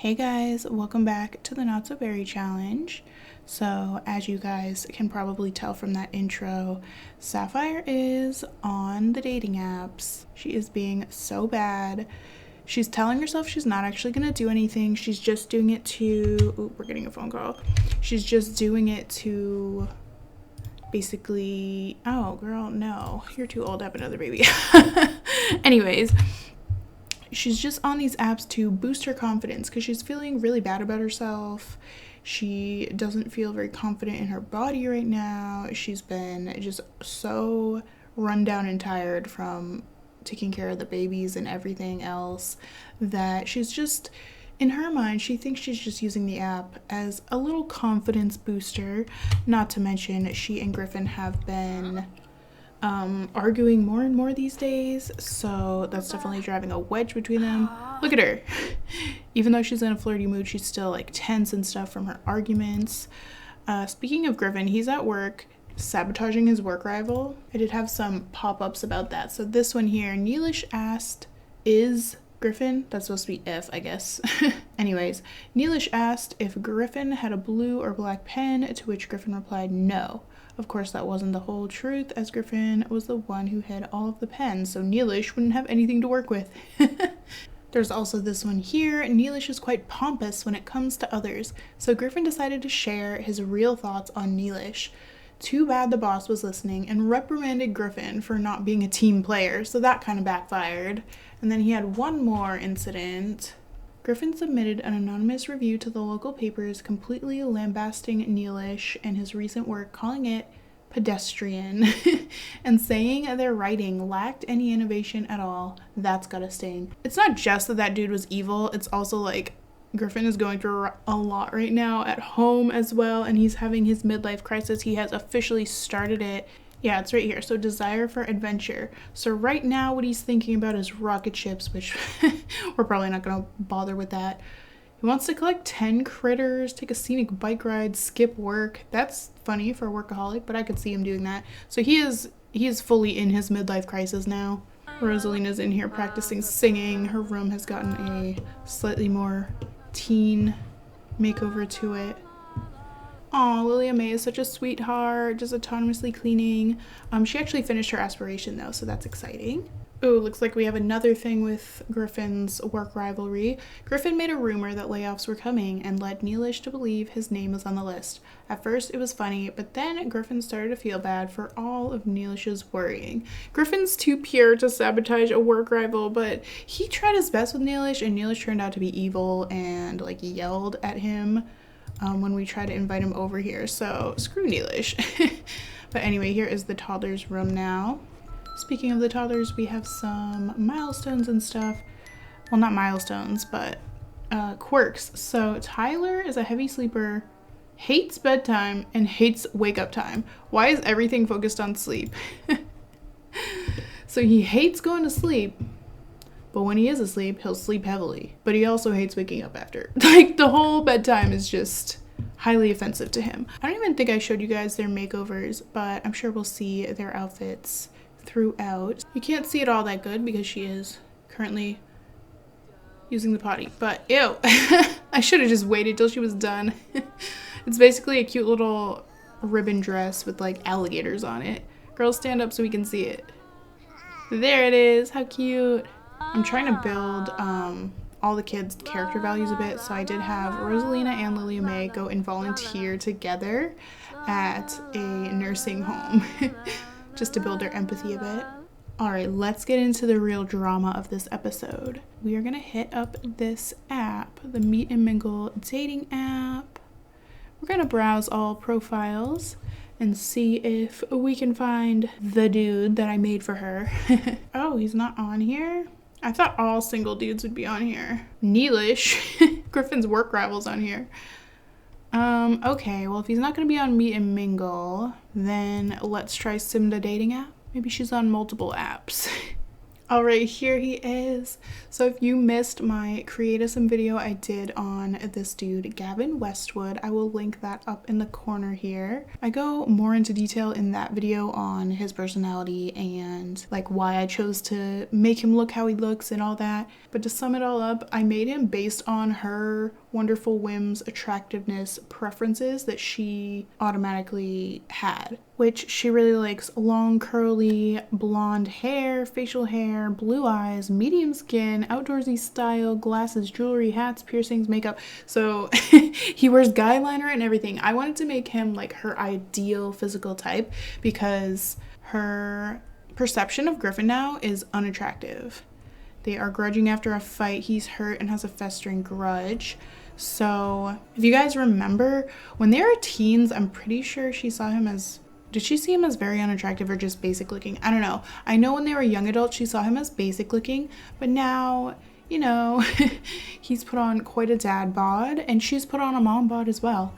Hey guys, welcome back to the Not So Berry Challenge. So as you guys can probably tell from that intro, Sapphire is on the dating apps. She is being so bad. She's telling herself she's not actually gonna do anything. She's just doing it to, ooh, we're getting a phone call. She's just doing it to basically, oh girl, no, you're too old to have another baby. Anyways, she's just on these apps to boost her confidence because she's feeling really bad about herself. She doesn't feel very confident in her body right now. She's been just so run down and tired from taking care of the babies and everything else that she's just, in her mind, she thinks she's just using the app as a little confidence booster. Not to mention, she and Griffin have been arguing more and more these days, so that's definitely driving a wedge between them. Look at her. Even though she's in a flirty mood, she's still like tense and stuff from her arguments. Speaking of Griffin, he's at work sabotaging his work rival. I did have some pop-ups about that. So this one here, Neelish asked, is Griffin, that's supposed to be if, I guess. Anyways, Neelish asked if Griffin had a blue or black pen, to which Griffin replied no. Of course, that wasn't the whole truth, as Griffin was the one who had all of the pens, so Neelish wouldn't have anything to work with. There's also this one here. Neelish is quite pompous when it comes to others, so Griffin decided to share his real thoughts on Neelish. Too bad the boss was listening and reprimanded Griffin for not being a team player, so that kind of backfired. And then he had one more incident. Griffin submitted an anonymous review to the local papers completely lambasting Neelish and his recent work, calling it pedestrian and saying their writing lacked any innovation at all. That's gotta sting. It's not just that dude was evil, it's also like Griffin is going through a lot right now at home as well, and he's having his midlife crisis. He has officially started it. Yeah, it's right here. So desire for adventure. So right now what he's thinking about is rocket ships, which we're probably not going to bother with that. He wants to collect 10 critters, take a scenic bike ride, skip work. That's funny for a workaholic, but I could see him doing that. So he is fully in his midlife crisis now. Rosalina's in here practicing singing. Her room has gotten a slightly more teen makeover to it. Aw, Lilia May is such a sweetheart, just autonomously cleaning. She actually finished her aspiration though, so that's exciting. Oh, looks like we have another thing with Griffin's work rivalry. Griffin made a rumor that layoffs were coming and led Neelish to believe his name was on the list. At first it was funny, but then Griffin started to feel bad for all of Neelish's worrying. Griffin's too pure to sabotage a work rival, but he tried his best with Neelish, and Neelish turned out to be evil and like yelled at him when we tried to invite him over here, so screw Neelish. But anyway, here is the toddler's room now. Speaking of the toddlers, we have some milestones and stuff. Well, not milestones, but quirks. So Tyler is a heavy sleeper, hates bedtime, and hates wake-up time. Why is everything focused on sleep? So he hates going to sleep, but when he is asleep, he'll sleep heavily. But he also hates waking up after. Like, the whole bedtime is just highly offensive to him. I don't even think I showed you guys their makeovers, but I'm sure we'll see their outfits throughout. You can't see it all that good because she is currently using the potty, but ew. I should have just waited till she was done. It's basically a cute little ribbon dress with like alligators on it. Girls, stand up so we can see it. There it is. How cute. I'm trying to build all the kids' character values a bit, so I did have Rosalina and Lilia May go and volunteer together at a nursing home just to build their empathy a bit. Alright, let's get into the real drama of this episode. We are going to hit up this app, the Meet and Mingle dating app. We're going to browse all profiles and see if we can find the dude that I made for her. Oh, he's not on here? I thought all single dudes would be on here. Neelish, Griffin's work rival's on here. Okay, well, if he's not going to be on Meet and Mingle, then let's try Simda dating app. Maybe she's on multiple apps. All right, here he is. So if you missed my creatism video I did on this dude, Gavin Westwood, I will link that up in the corner here. I go more into detail in that video on his personality and like why I chose to make him look how he looks and all that. But to sum it all up, I made him based on her wonderful whims, attractiveness, preferences that she automatically had, which she really likes long curly blonde hair, facial hair, blue eyes, medium skin, outdoorsy style, glasses, jewelry, hats, piercings, makeup. So he wears guy liner and everything. I wanted to make him like her ideal physical type because her perception of Griffin now is unattractive. They are grudging after a fight. He's hurt and has a festering grudge. So if you guys remember, when they were teens, I'm pretty sure she saw him as, did she see him as very unattractive or just basic looking? I don't know. I know when they were young adults, she saw him as basic looking, but now, you know, he's put on quite a dad bod and she's put on a mom bod as well.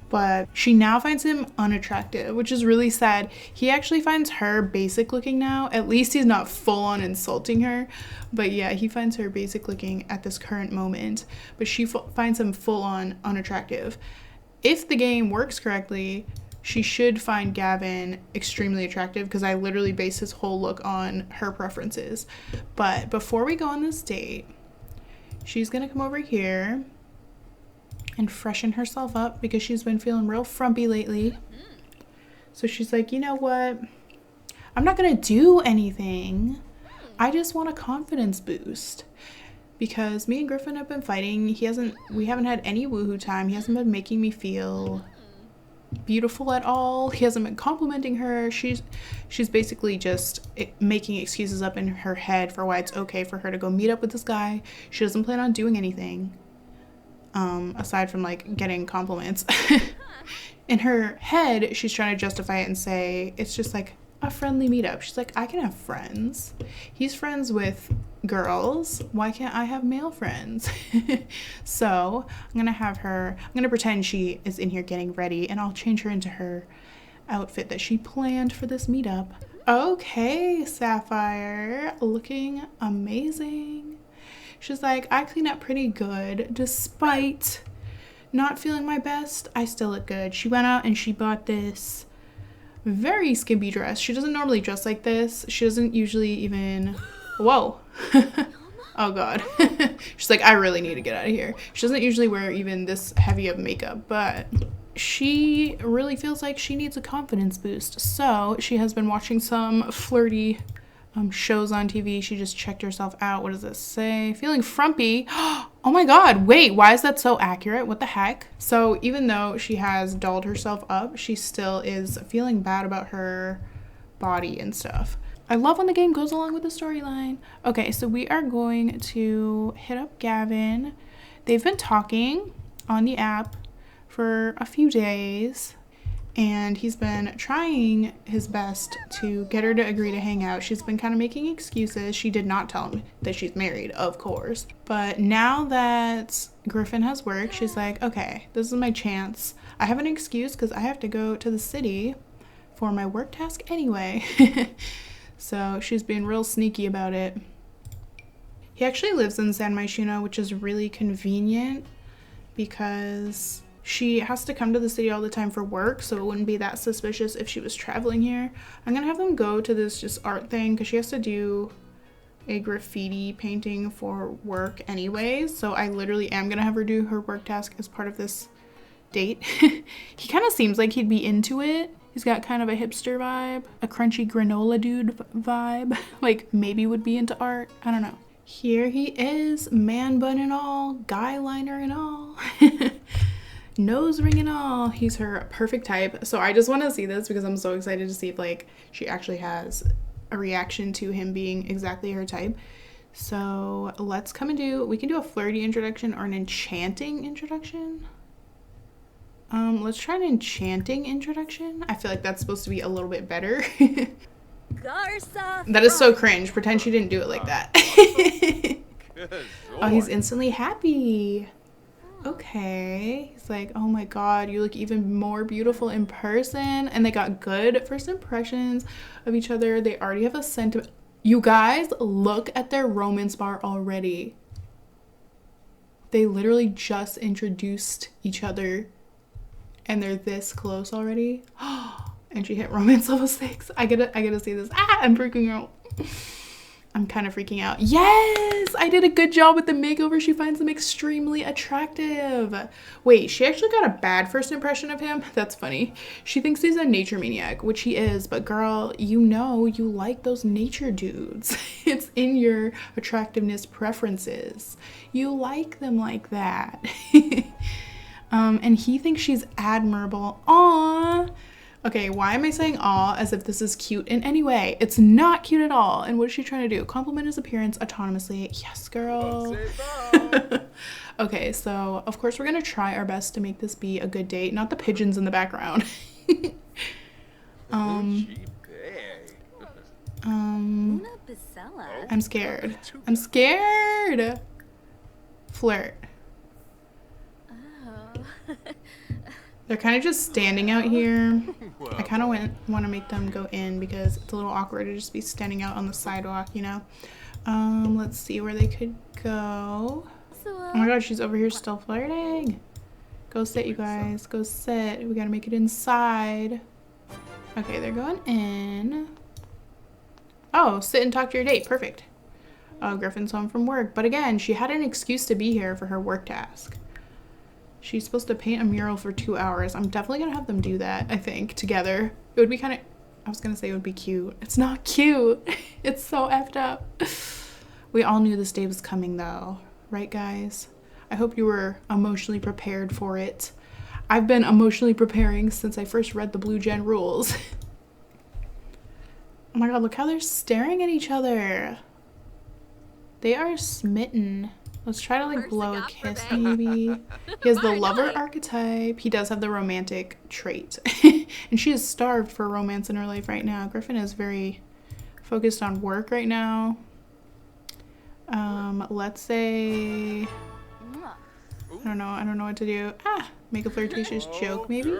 But she now finds him unattractive, which is really sad. He actually finds her basic looking now. At least he's not full on insulting her. But yeah, he finds her basic looking at this current moment. But she finds him full on unattractive. If the game works correctly, she should find Gavin extremely attractive because I literally based his whole look on her preferences. But before we go on this date, she's gonna come over here and freshen herself up because she's been feeling real frumpy lately. So she's like, you know what? I'm not gonna do anything. I just want a confidence boost. Because me and Griffin have been fighting. We haven't had any woohoo time. He hasn't been making me feel beautiful at all. He hasn't been complimenting her. She's basically just making excuses up in her head for why it's okay for her to go meet up with this guy. She doesn't plan on doing anything. Aside from like getting compliments. In her head, she's trying to justify it and say it's just like a friendly meetup. She's like, I can have friends. He's friends with girls. Why can't I have male friends? So I'm gonna pretend she is in here getting ready and I'll change her into her outfit that she planned for this meetup. Okay, Sapphire, looking amazing. She's like, I clean up pretty good. Despite not feeling my best, I still look good. She went out and she bought this very skimpy dress. She doesn't normally dress like this. She doesn't usually even... Whoa. Oh, God. She's like, I really need to get out of here. She doesn't usually wear even this heavy of makeup, but she really feels like she needs a confidence boost. So she has been watching some flirty shows on TV. She just checked herself out. What does this say? Feeling frumpy. Oh my God, wait, why is that so accurate? What the heck? So even though she has dolled herself up, she still is feeling bad about her body and stuff. I love when the game goes along with the storyline. Okay, so we are going to hit up Gavin. They've been talking on the app for a few days. And he's been trying his best to get her to agree to hang out. She's been kind of making excuses. She did not tell him that she's married, of course. But now that Griffin has work, she's like, okay, this is my chance. I have an excuse because I have to go to the city for my work task anyway. So she's being real sneaky about it. He actually lives in San Myshuno, which is really convenient because she has to come to the city all the time for work, so it wouldn't be that suspicious if she was traveling here. I'm gonna have them go to this just art thing because she has to do a graffiti painting for work anyways, so I literally am gonna have her do her work task as part of this date. He kind of seems like he'd be into it. He's got kind of a hipster vibe, a crunchy granola dude vibe, like maybe would be into art, I don't know. Here he is, man bun and all, guy liner and all. Nose ring and all. He's her perfect type. So I just want to see this because I'm so excited to see if like she actually has a reaction to him being exactly her type. So let's come and we can do a flirty introduction or an enchanting introduction. Let's try an enchanting introduction. I feel like that's supposed to be a little bit better. That is so cringe. Pretend she didn't do it like that. Oh, he's instantly happy. Okay. He's like, oh my God, you look even more beautiful in person. And they got good first impressions of each other. They already have a sentiment. You guys, look at their romance bar already. They literally just introduced each other and they're this close already. And she hit romance level 6. I gotta see this. I'm freaking out. I'm kind of freaking out. Yes, I did a good job with the makeover. She finds him extremely attractive. Wait, she actually got a bad first impression of him? That's funny. She thinks he's a nature maniac, which he is, but girl, you know you like those nature dudes. It's in your attractiveness preferences. You like them like that. And he thinks she's admirable. Aww. Okay, why am I saying aw as if this is cute in any way? It's not cute at all. And what is she trying to do? Compliment his appearance autonomously. Yes, girl. Okay, so of course we're gonna try our best to make this be a good date. Not the pigeons in the background. I'm scared. I'm scared. Flirt. They're kind of just standing out here. I kind of want to make them go in because it's a little awkward to just be standing out on the sidewalk, you know? Let's see where they could go. Oh my god, she's over here still flirting. Go sit, you guys. Go sit. We gotta make it inside. Okay, they're going in. Oh, sit and talk to your date. Perfect. Oh, Griffin's home from work. But again, she had an excuse to be here for her work task. She's supposed to paint a mural for 2 hours. I'm definitely gonna have them do that, I think, together. It would be kind of, I was gonna say it would be cute. It's not cute. It's so effed up. We all knew this day was coming though. Right, guys? I hope you were emotionally prepared for it. I've been emotionally preparing since I first read the Blue Gen rules. Oh my god, look how they're staring at each other. They are smitten. Let's try to like blow a kiss maybe. He has the lover archetype. He does have the romantic trait. And she is starved for romance in her life right now. Griffin is very focused on work right now. Let's say, I don't know what to do. Make a flirtatious joke maybe.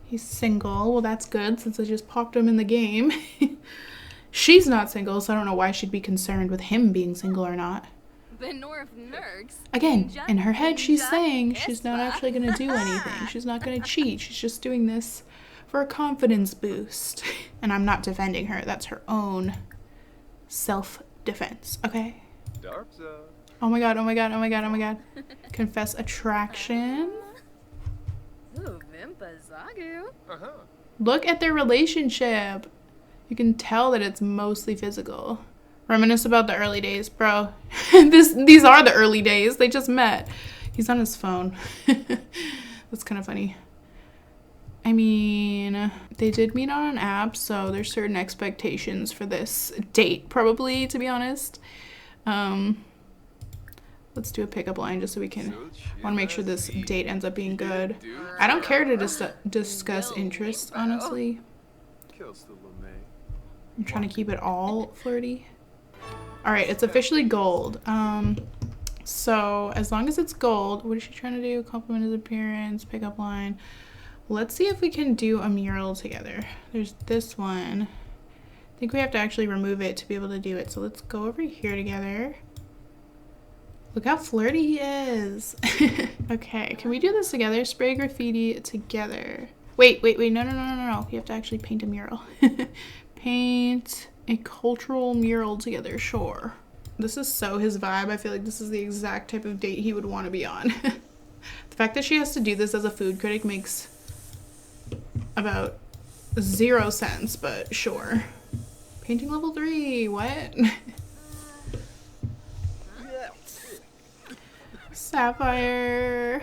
He's single. Well, that's good since I just popped him in the game. She's not single, so I don't know why she'd be concerned with him being single or not. Again, in her head, she's saying she's not actually going to do anything. She's not going to cheat. She's just doing this for a confidence boost. And I'm not defending her. That's her own self-defense, okay? Oh my god, oh my god, oh my god, oh my god. Confess attraction. Look at their relationship. You can tell that it's mostly physical. Reminisce about the early days, bro. These are the early days. They just met. He's on his phone. That's kind of funny. I mean, they did meet on an app, so there's certain expectations for this date, probably, to be honest. Let's do a pickup line just so we can want to make sure this date ends up being good. I don't care to discuss interests, honestly. I'm trying to keep it all flirty. All right, it's officially gold. So as long as it's gold, what is she trying to do? Compliment his appearance, pickup line. Let's see if we can do a mural together. There's this one. I think we have to actually remove it to be able to do it. So let's go over here together. Look how flirty he is. Okay, can we do this together? Spray graffiti together. Wait, no. You have to actually paint a mural. Paint a cultural mural together, sure. This is so his vibe. I feel like this is the exact type of date he would want to be on. The fact that she has to do this as a food critic makes about 0 sense, but sure. Painting level 3, what? Sapphire.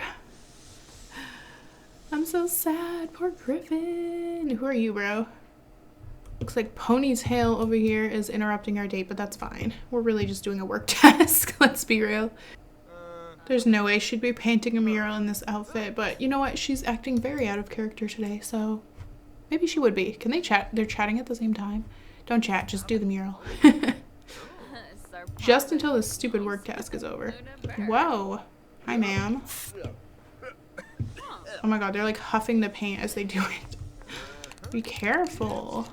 I'm so sad, poor Griffin. Who are you, bro? Looks like Ponytail over here is interrupting our date, but that's fine. We're really just doing a work task, let's be real. There's no way she'd be painting a mural in this outfit, but you know what? She's acting very out of character today, so maybe she would be. Can they chat? They're chatting at the same time. Don't chat, just do the mural. Just until this stupid work task is over. Whoa. Hi, ma'am. Oh my god, they're like huffing the paint as they do it. Be careful.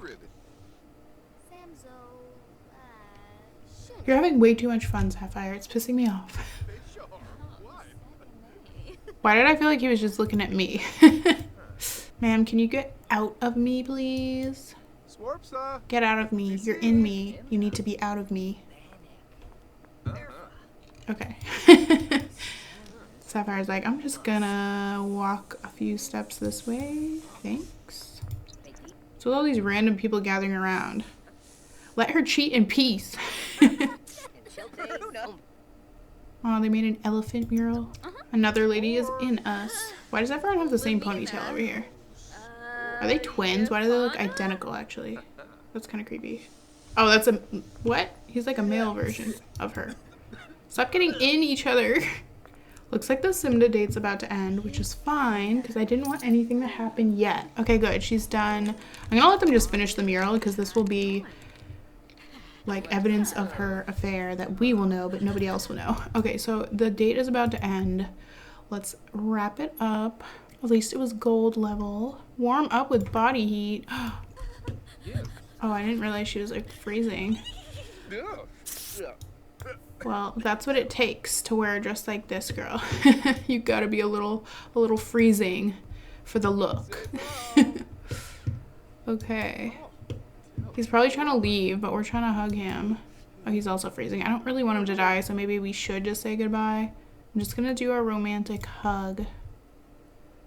You're having way too much fun, Sapphire. It's pissing me off. Why did I feel like he was just looking at me? Ma'am, can you get out of me, please? Get out of me. You're in me. You need to be out of me. Okay. Sapphire's like, I'm just gonna walk a few steps this way. Thanks. So all these random people gathering around. Let her cheat in peace. Oh, they made an elephant mural. Another lady is in us. Why does everyone have the same ponytail over here? Are they twins? Why do they look identical, actually? That's kind of creepy. Oh, that's a... What? He's like a male version of her. Stop getting in each other. Looks like the Simda date's about to end, which is fine, because I didn't want anything to happen yet. Okay, good. She's done. I'm gonna let them just finish the mural, because this will be... like evidence of her affair that we will know, but nobody else will know. Okay, so the date is about to end. Let's wrap it up. At least it was gold level. Warm up with body heat. Oh, I didn't realize she was like freezing. Well, that's what it takes to wear a dress like this, girl. You gotta be a little freezing for the look. Okay. He's probably trying to leave, but we're trying to hug him. Oh, he's also freezing. I don't really want him to die, so maybe we should just say goodbye. I'm just gonna do a romantic hug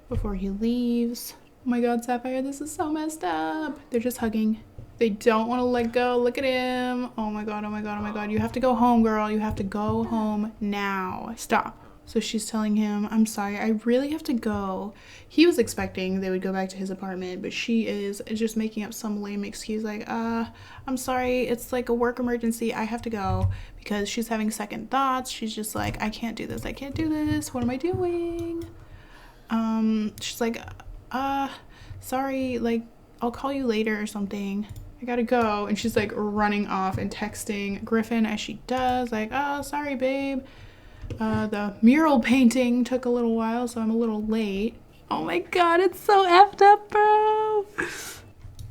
before he leaves. Oh my god, Sapphire, this is so messed up. They're just hugging. They don't want to let go. Look at him. Oh my god, oh my god, oh my god. You have to go home, girl. You have to go home now. Stop. So she's telling him, I'm sorry, I really have to go. He was expecting they would go back to his apartment, but she is just making up some lame excuse like, I'm sorry, it's like a work emergency. I have to go, because she's having second thoughts. She's just like, I can't do this. I can't do this. What am I doing? She's like, sorry, like, I'll call you later or something. I gotta go. And she's like running off and texting Griffin as she does, like, oh, sorry, babe. The mural painting took a little while, so I'm a little late. Oh my god, it's so effed up, bro.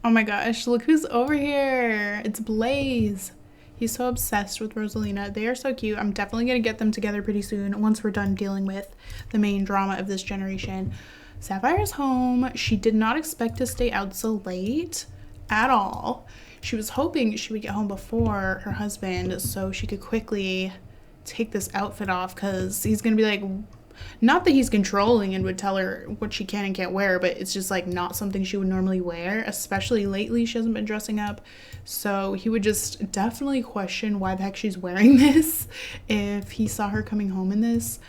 Oh my gosh, look who's over here. It's Blaze. He's so obsessed with Rosalina. They are so cute. I'm definitely gonna get them together pretty soon once we're done dealing with the main drama of this generation. Sapphire's home. She did not expect to stay out so late at all. She was hoping she would get home before her husband so she could quickly take this outfit off, because he's gonna be like, not that he's controlling and would tell her what she can and can't wear, but it's just like not something she would normally wear, especially lately. She hasn't been dressing up, so he would just definitely question why the heck she's wearing this if he saw her coming home in this.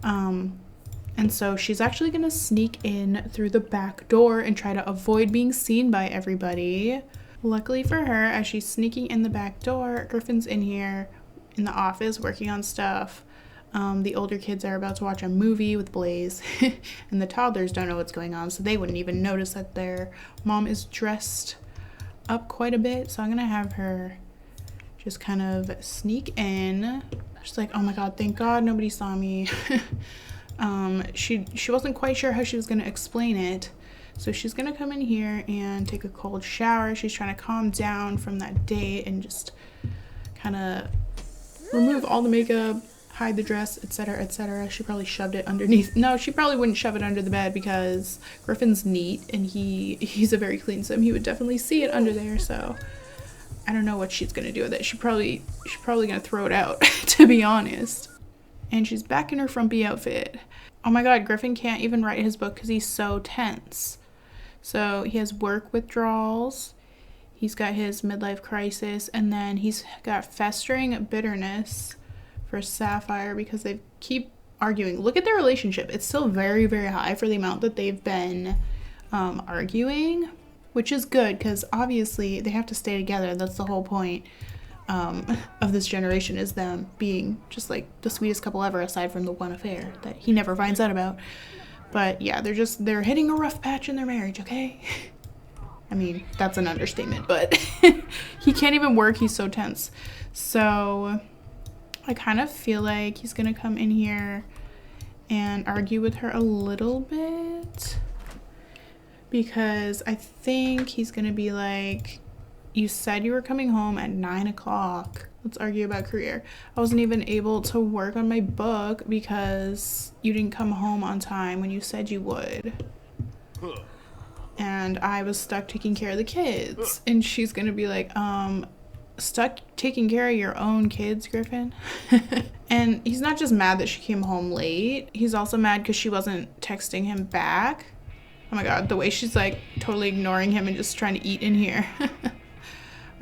And so she's actually gonna sneak in through the back door and try to avoid being seen by everybody. Luckily for her, as she's sneaking in the back door, Griffin's in here in the office working on stuff. The older kids are about to watch a movie with Blaze, and the toddlers don't know what's going on, so they wouldn't even notice that their mom is dressed up quite a bit. So I'm gonna have her just kind of sneak in. She's like, oh my god, thank god nobody saw me. She wasn't quite sure how she was gonna explain it, so she's gonna come in here and take a cold shower. She's trying to calm down from that date and just kind of remove all the makeup, hide the dress, etc., etc. She probably shoved it underneath. No, she probably wouldn't shove it under the bed, because Griffin's neat and he's a very clean sim. He would definitely see it under there, so I don't know what she's gonna do with it. She's probably gonna throw it out, to be honest. And she's back in her frumpy outfit. Oh my god, Griffin can't even write his book because he's so tense. So he has work withdrawals. He's got his midlife crisis, and then he's got festering bitterness for Sapphire because they keep arguing. Look at their relationship. It's still very, very high for the amount that they've been arguing, which is good because obviously they have to stay together. That's the whole point of this generation, is them being just like the sweetest couple ever, aside from the one affair that he never finds out about. But yeah, they're hitting a rough patch in their marriage, okay? I mean, that's an understatement, but he can't even work. He's so tense. So I kind of feel like he's going to come in here and argue with her a little bit, because I think he's going to be like, you said you were coming home at 9 o'clock. Let's argue about career. I wasn't even able to work on my book because you didn't come home on time when you said you would. And I was stuck taking care of the kids. And she's gonna be like, stuck taking care of your own kids, Griffin? And he's not just mad that she came home late. He's also mad because she wasn't texting him back. Oh my god, the way she's like totally ignoring him and just trying to eat in here.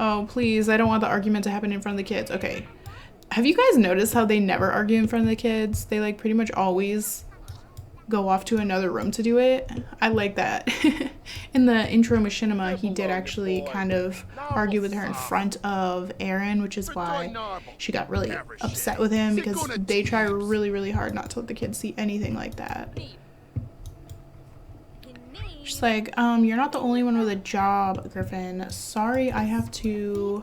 Oh, please, I don't want the argument to happen in front of the kids. Okay. Have you guys noticed how they never argue in front of the kids? They like pretty much always go off to another room to do it. I like that. In the intro machinima, he did actually kind of argue with her in front of Aaron, which is why she got really upset with him, because they try really, really hard not to let the kids see anything like that. She's like, you're not the only one with a job, Griffin. Sorry, I have to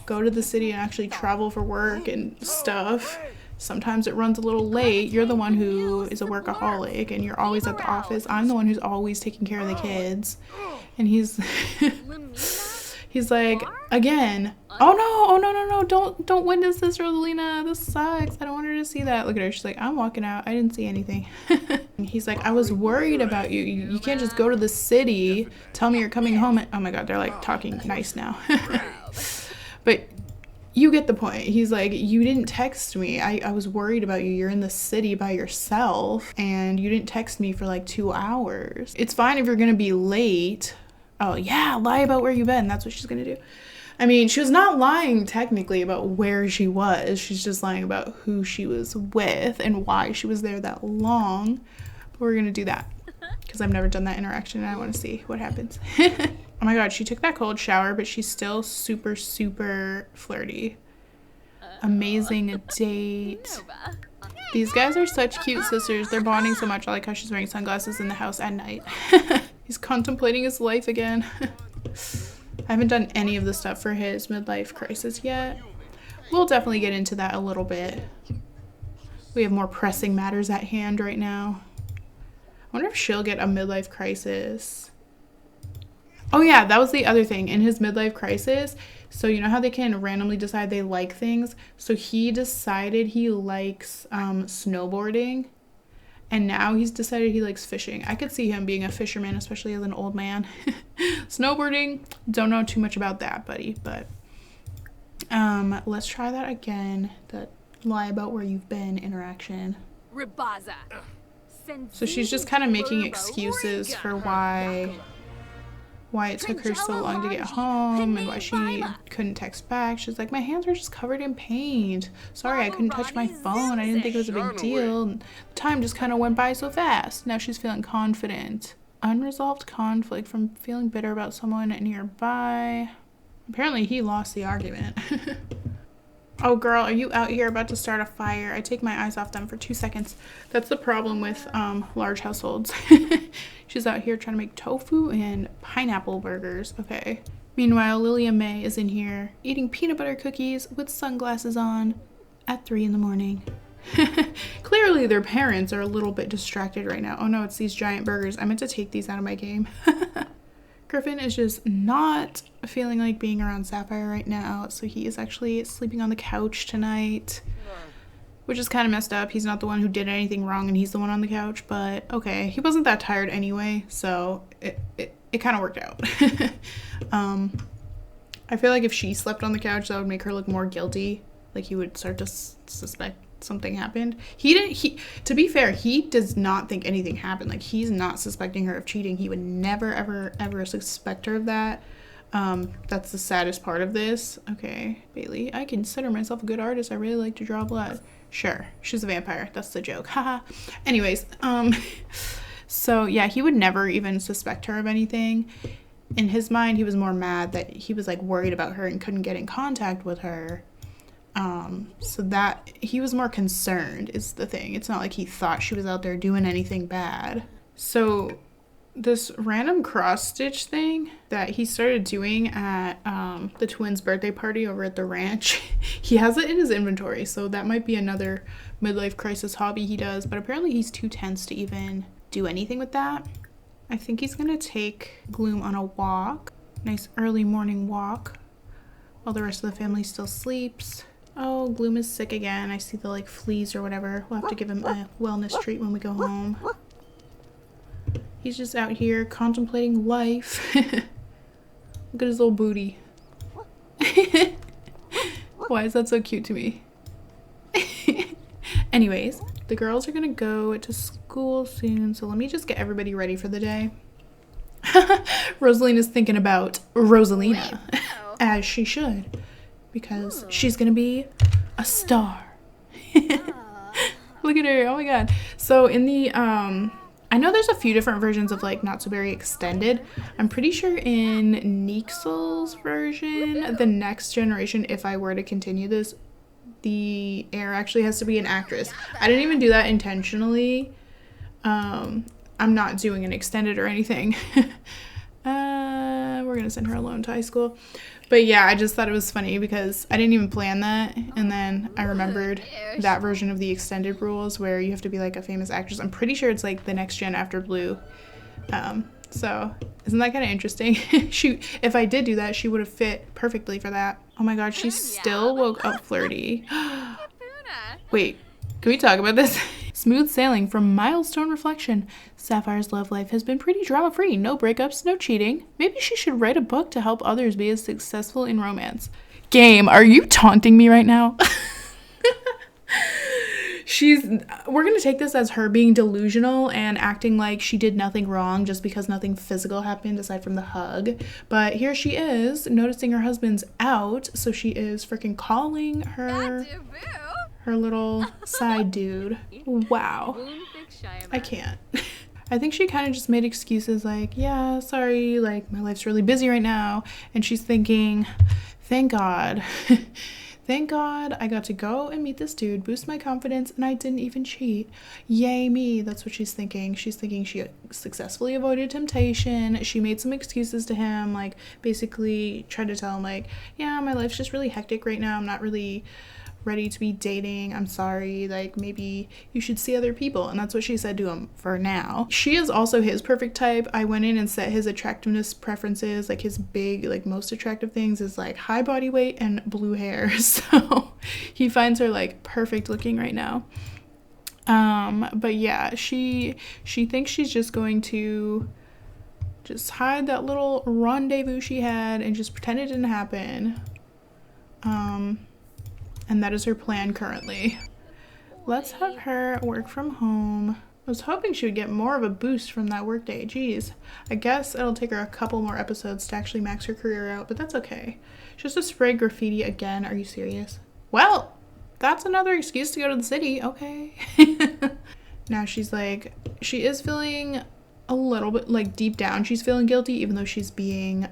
go to the city and actually travel for work and stuff. Sometimes it runs a little late. You're the one who is a workaholic and you're always at the office. I'm the one who's always taking care of the kids. And he's he's like, again, oh no, don't witness this, Rosalina. This sucks. I don't want her to see that. Look at her. She's like, I'm walking out. I didn't see anything. He's like, I was worried about you. You can't just go to the city. Tell me you're coming home. Oh my god, they're like talking nice now. But you get the point. He's like, you didn't text me. I was worried about you. You're in the city by yourself and you didn't text me for like 2 hours. It's fine if you're gonna be late. Oh yeah, lie about where you've been. That's what she's gonna do. I mean, she was not lying technically about where she was. She's just lying about who she was with and why she was there that long. But we're gonna do that because I've never done that interaction and I want to see what happens. Oh my god, she took that cold shower, but she's still super, super flirty. Amazing date. These guys are such cute sisters. They're bonding so much. I like how she's wearing sunglasses in the house at night. He's contemplating his life again. I haven't done any of the stuff for his midlife crisis yet. We'll definitely get into that a little bit. We have more pressing matters at hand right now. I wonder if she'll get a midlife crisis. Oh yeah, that was the other thing. In his midlife crisis, so you know how they can randomly decide they like things? So he decided he likes snowboarding. And now he's decided he likes fishing. I could see him being a fisherman, especially as an old man. Snowboarding, don't know too much about that, buddy. But let's try that again. That lie about where you've been interaction. So she's just kind of making excuses for why it took her so long to get home and why she couldn't text back. She's like, my hands were just covered in paint. Sorry, I couldn't touch my phone. I didn't think it was a big deal. The time just kind of went by so fast. Now she's feeling confident. Unresolved conflict from feeling bitter about someone nearby. Apparently he lost the argument. Oh girl, are you out here about to start a fire? I take my eyes off them for 2 seconds. That's the problem with large households. She's out here trying to make tofu and pineapple burgers. Okay. Meanwhile, Lilia May is in here eating peanut butter cookies with sunglasses on at 3 in the morning. Clearly their parents are a little bit distracted right now. Oh no, it's these giant burgers. I meant to take these out of my game. Griffin is just not feeling like being around Sapphire right now, so he is actually sleeping on the couch tonight, which is kind of messed up. He's not the one who did anything wrong and he's the one on the couch, but okay. He wasn't that tired anyway, so it kind of worked out. I feel like if she slept on the couch, that would make her look more guilty. Like he would start to suspect something happened. To be fair, he does not think anything happened. Like he's not suspecting her of cheating. He would never ever suspect her of that. That's the saddest part of this. Okay, Bailey, I consider myself a good artist. I really like to draw blood. Sure, she's a vampire. That's the joke. Haha. Anyways, so yeah, he would never even suspect her of anything. In his mind, he was more mad that he was like worried about her and couldn't get in contact with her. So that he was more concerned is the thing. It's not like he thought she was out there doing anything bad. So this random cross stitch thing that he started doing at the twins' birthday party over at the ranch, he has it in his inventory, so that might be another midlife crisis hobby he does, but apparently he's too tense to even do anything with that. I think he's gonna take Gloom on a walk, nice early morning walk while the rest of the family still sleeps. Oh, Gloom is sick again. I see the like fleas or whatever. We'll have to give him a wellness treat when we go home. He's just out here contemplating life. Look at his little booty. Why is that so cute to me? Anyways, the girls are gonna go to school soon, so let me just get everybody ready for the day. Rosalina's thinking about Rosalina, as she should, because she's gonna be a star. Look at her, oh my god. So in the, I know there's a few different versions of like Not So Very Extended. I'm pretty sure in Nixel's version, the next generation, if I were to continue this, the heir actually has to be an actress. I didn't even do that intentionally. I'm not doing an extended or anything. We're gonna send her alone to high school. But yeah, I just thought it was funny because I didn't even plan that. And then I remembered that version of the extended rules where you have to be like a famous actress. I'm pretty sure it's like the next gen after Blue. So isn't that kind of interesting? If I did do that, she would have fit perfectly for that. Oh my god, she still woke up flirty. Wait, can we talk about this? Smooth sailing from Milestone Reflection. Sapphire's love life has been pretty drama-free. No breakups, no cheating. Maybe she should write a book to help others be as successful in romance. Game, are you taunting me right now? We're gonna take this as her being delusional and acting like she did nothing wrong just because nothing physical happened aside from the hug. But here she is, noticing her husband's out, so she is freaking calling her little side dude. Wow. I can't. I think she kind of just made excuses like, yeah, sorry, like my life's really busy right now. And she's thinking, thank God. Thank God I got to go and meet this dude, boost my confidence, and I didn't even cheat. Yay me. That's what she's thinking. She's thinking she successfully avoided temptation. She made some excuses to him, like basically tried to tell him like, yeah, my life's just really hectic right now. I'm not really ready to be dating. I'm sorry. Like maybe you should see other people. And that's what she said to him for now. She is also his perfect type. I went in and set his attractiveness preferences. Like his big, like most attractive things is like high body weight and blue hair. So he finds her like perfect looking right now. But yeah, she thinks she's just going to just hide that little rendezvous she had and just pretend it didn't happen. And that is her plan currently. Let's have her work from home. I was hoping she would get more of a boost from that workday. Jeez. I guess it'll take her a couple more episodes to actually max her career out, but that's okay. Just to spray graffiti again. Are you serious? Well, that's another excuse to go to the city. Okay. Now she's like, she is feeling a little bit, like deep down, she's feeling guilty, even though she's being,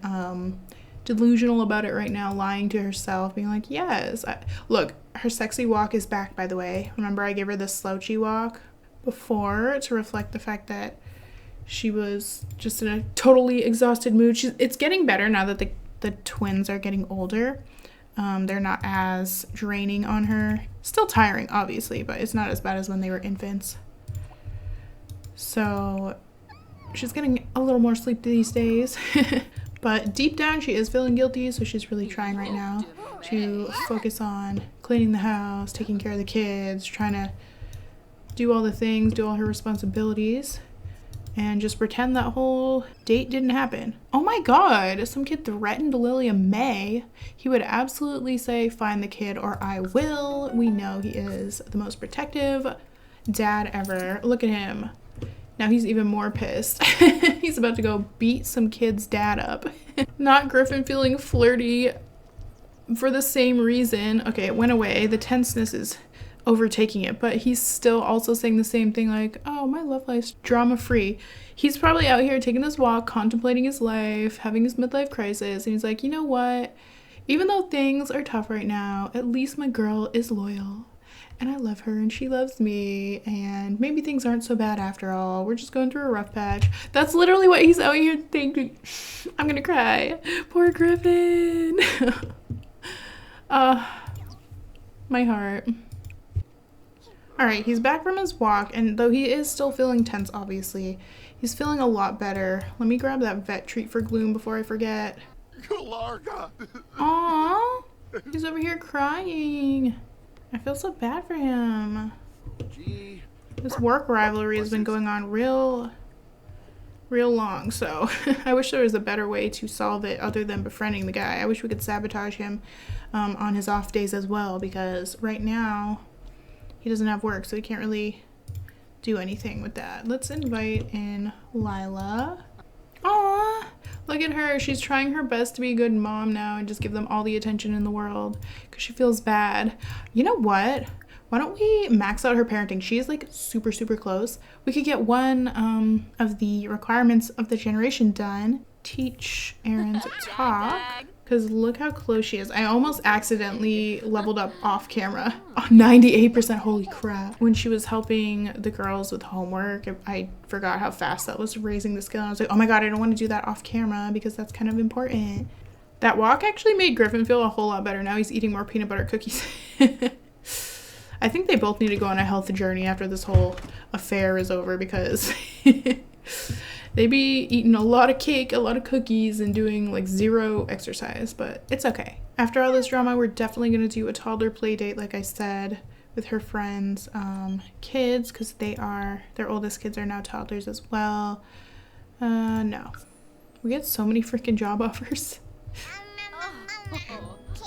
delusional about it right now, lying to herself, being like, yes. Look, her sexy walk is back, by the way. Remember I gave her this slouchy walk before to reflect the fact that she was just in a totally exhausted mood. It's getting better now that the twins are getting older. They're not as draining on her. Still tiring, obviously, but it's not as bad as when they were infants. So she's getting a little more sleep these days. But deep down, she is feeling guilty, so she's really trying right now to focus on cleaning the house, taking care of the kids, trying to do all the things, do all her responsibilities, and just pretend that whole date didn't happen. Oh my god, some kid threatened Lilia May. He would absolutely say, find the kid or I will. We know he is the most protective dad ever. Look at him. Now he's even more pissed. He's about to go beat some kid's dad up. Not Griffin feeling flirty for the same reason. Okay, it went away. The tenseness is overtaking it, but he's still also saying the same thing like, oh, my love life's drama-free. He's probably out here taking this walk, contemplating his life, having his midlife crisis, and he's like, you know what? Even though things are tough right now, at least my girl is loyal. And I love her and she loves me, and maybe things aren't so bad after all. We're just going through a rough patch. That's literally what he's out here thinking. I'm gonna cry. Poor Griffin. My heart. Alright, he's back from his walk, and though he is still feeling tense, obviously, he's feeling a lot better. Let me grab that vet treat for Gloom before I forget. Aww. He's over here crying. I feel so bad for him. This work rivalry has been going on real long, so I wish there was a better way to solve it other than befriending the guy. I wish we could sabotage him on his off days as well, because right now he doesn't have work, so he can't really do anything with that. Let's invite in Lila. Aww, look at her. She's trying her best to be a good mom now and just give them all the attention in the world because she feels bad. You know what? Why don't we max out her parenting? She's like super close. We could get one of the requirements of the generation done. Teach Aaron to talk. Because look how close she is. I almost accidentally leveled up off camera. Oh, 98%, holy crap. When she was helping the girls with homework, I forgot how fast that was raising the skill. And I was like, oh my god, I don't want to do that off camera because that's kind of important. That walk actually made Griffin feel a whole lot better. Now he's eating more peanut butter cookies. I think they both need to go on a health journey after this whole affair is over, because they be eating a lot of cake, a lot of cookies, and doing like zero exercise, but it's okay. After all this drama, we're definitely going to do a toddler play date, like I said, with her friends' kids, because their oldest kids are now toddlers as well. No. We get so many freaking job offers.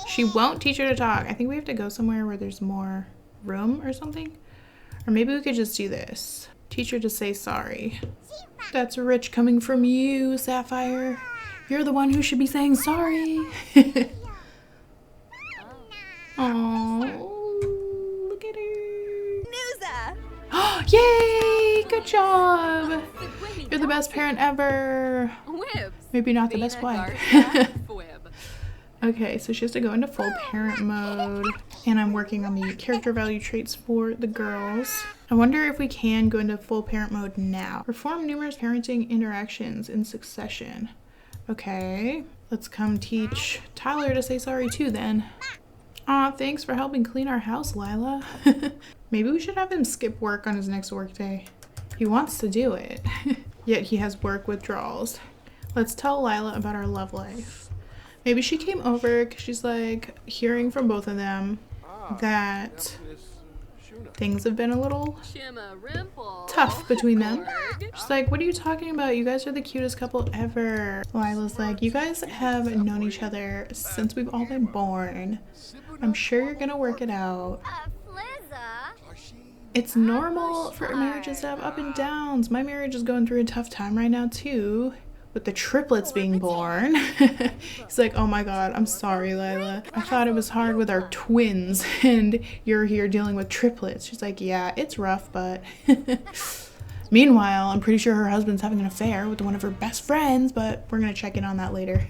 She won't teach her to talk. I think we have to go somewhere where there's more room or something. Or maybe we could just do this. Teach her to say sorry. That's rich coming from you, Sapphire. You're the one who should be saying sorry. Oh, look at her. Oh, yay! Good job. You're the best parent ever. Maybe not the best wife. Okay, so she has to go into full parent mode, and I'm working on the character value traits for the girls. I wonder if we can go into full parent mode now. Perform numerous parenting interactions in succession. Okay, let's come teach Tyler to say sorry too then. Aw, thanks for helping clean our house, Lila. Maybe we should have him skip work on his next work day. He wants to do it, yet he has work withdrawals. Let's tell Lila about our love life. Maybe she came over because she's like hearing from both of them that things have been a little tough between them. She's like, what are you talking about? You guys are the cutest couple ever. Lila's like, you guys have known each other since we've all been born. I'm sure you're gonna work it out. It's normal for marriages to have up and downs. My marriage is going through a tough time right now too, with the triplets being born. He's like, oh my god, I'm sorry, Lila. I thought it was hard with our twins, and you're here dealing with triplets. She's like, yeah, it's rough, but... Meanwhile, I'm pretty sure her husband's having an affair with one of her best friends, but we're gonna check in on that later.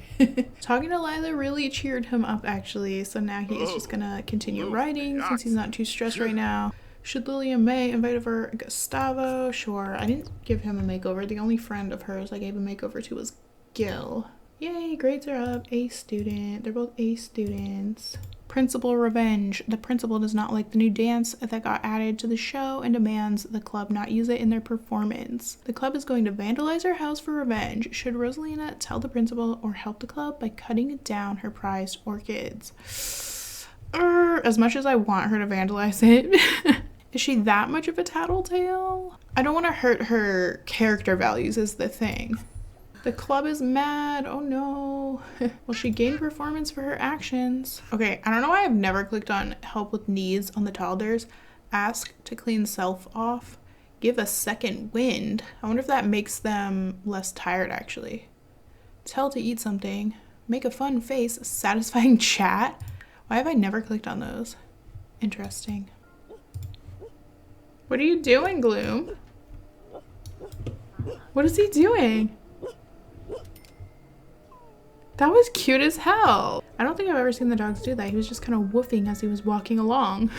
Talking to Lila really cheered him up, actually, so now he is just gonna continue writing since he's not too stressed right now. Should Lily and May invite over Gustavo? Sure. I didn't give him a makeover. The only friend of hers I gave a makeover to was Gil. Yay, grades are up. A student. They're both A students. Principal revenge. The principal does not like the new dance that got added to the show and demands the club not use it in their performance. The club is going to vandalize her house for revenge. Should Rosalina tell the principal or help the club by cutting down her prized orchids? As much as I want her to vandalize it, is she that much of a tattletale? I don't want to hurt her character values is the thing. The club is mad. Oh no. Will she gain performance for her actions? Okay, I don't know why I've never clicked on help with needs on the toddlers. Ask to clean self off. Give a second wind. I wonder if that makes them less tired actually. Tell to eat something. Make a fun face. Satisfying chat. Why have I never clicked on those? Interesting. What are you doing, Gloom? What is he doing? That was cute as hell. I don't think I've ever seen the dogs do that. He was just kind of woofing as he was walking along.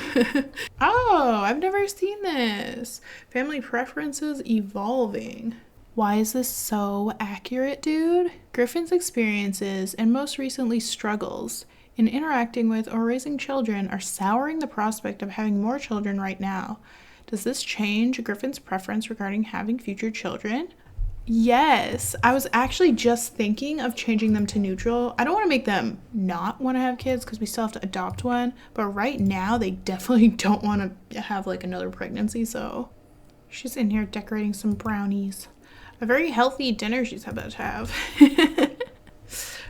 Oh, I've never seen this. Family preferences evolving. Why is this so accurate, dude? Griffin's experiences and most recently struggles in interacting with or raising children are souring the prospect of having more children right now. Does this change Griffin's preference regarding having future children? Yes, I was actually just thinking of changing them to neutral. I don't want to make them not want to have kids because we still have to adopt one, but right now they definitely don't want to have like another pregnancy, so she's in here decorating some brownies. A very healthy dinner she's about to have.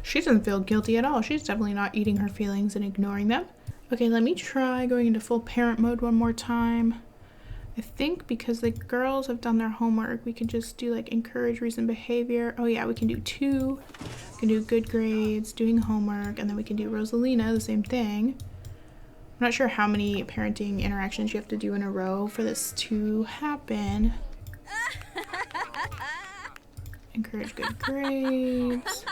She doesn't feel guilty at all. She's definitely not eating her feelings and ignoring them. Okay, let me try going into full parent mode one more time. I think because the girls have done their homework, we can just do like encourage reasoned behavior. Oh yeah, we can do 2. We can do good grades, doing homework, and then we can do Rosalina, the same thing. I'm not sure how many parenting interactions you have to do in a row for this to happen. Encourage good grades.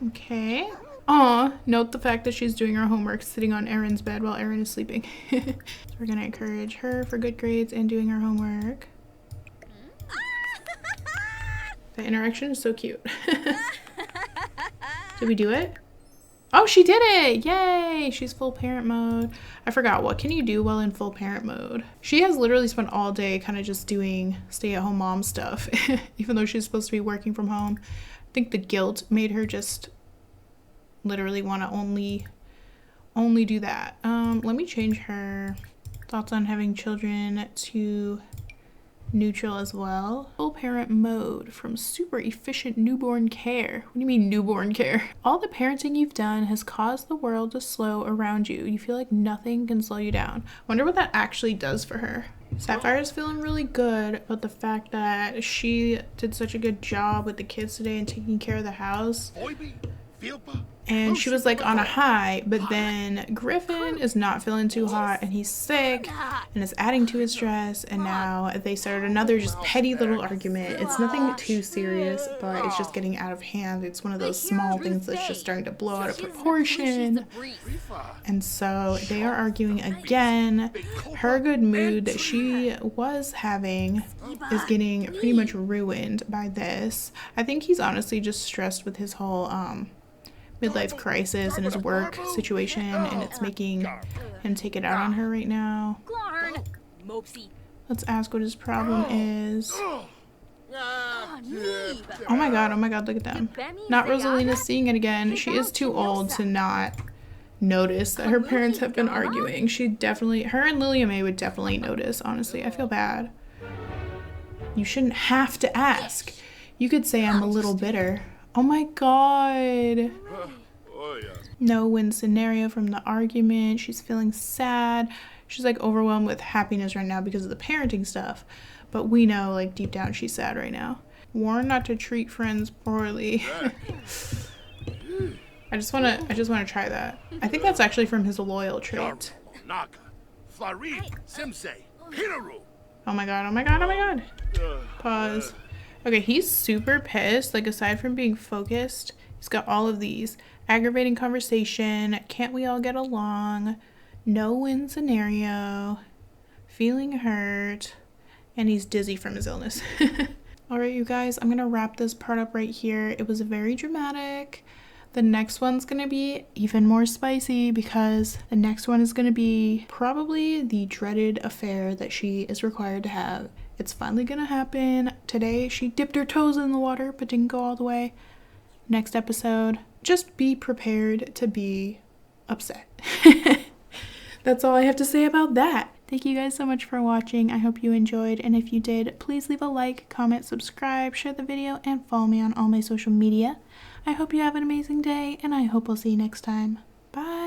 Okay. Aw, note the fact that she's doing her homework sitting on Erin's bed while Erin is sleeping. So we're gonna encourage her for good grades and doing her homework. The interaction is so cute. Did we do it? Oh, she did it! Yay! She's full parent mode. I forgot, what can you do while in full parent mode? She has literally spent all day kind of just doing stay-at-home mom stuff, even though she's supposed to be working from home. I think the guilt made her just literally want to only do that. Let me change her thoughts on having children to neutral as well. Full parent mode from super efficient newborn care. What do you mean newborn care? All the parenting you've done has caused the world to slow around you. You feel like nothing can slow you down. Wonder what that actually does for her. Sapphire is feeling really good about the fact that she did such a good job with the kids today and taking care of the house. And she was like on a high, but then Griffin is not feeling too hot and he's sick and it's adding to his stress, and now they started another just petty little argument. It's nothing too serious, but it's just getting out of hand. It's one of those small things that's just starting to blow out of proportion. And so they are arguing again. Her good mood that she was having is getting pretty much ruined by this. I think he's honestly just stressed with his whole midlife crisis and his work situation, and it's making him take it out on her right now. Let's ask what his problem is. Oh my god, look at them. Not Rosalina seeing it again. She is too old to not notice that her parents have been arguing. She definitely, her and Lilia May would definitely notice, honestly. I feel bad. You shouldn't have to ask. You could say I'm a little bitter. Oh my god. No win scenario from the argument. She's feeling sad. She's like overwhelmed with happiness right now because of the parenting stuff. But we know like deep down she's sad right now. Warn not to treat friends poorly. I just wanna try that. I think that's actually from his loyal trait. Oh my god. Pause. Okay, he's super pissed. Like, aside from being focused, he's got all of these. Aggravating conversation. Can't we all get along? No win scenario. Feeling hurt. And he's dizzy from his illness. Alright, you guys, I'm gonna wrap this part up right here. It was very dramatic. The next one's gonna be even more spicy because the next one is gonna be probably the dreaded affair that she is required to have. It's finally gonna happen. Today she dipped her toes in the water but didn't go all the way. Next episode, just be prepared to be upset. That's all I have to say about that. Thank you guys so much for watching. I hope you enjoyed, and if you did, please leave a like, comment, subscribe, share the video, and follow me on all my social media. I hope you have an amazing day, and I hope I'll see you next time. Bye!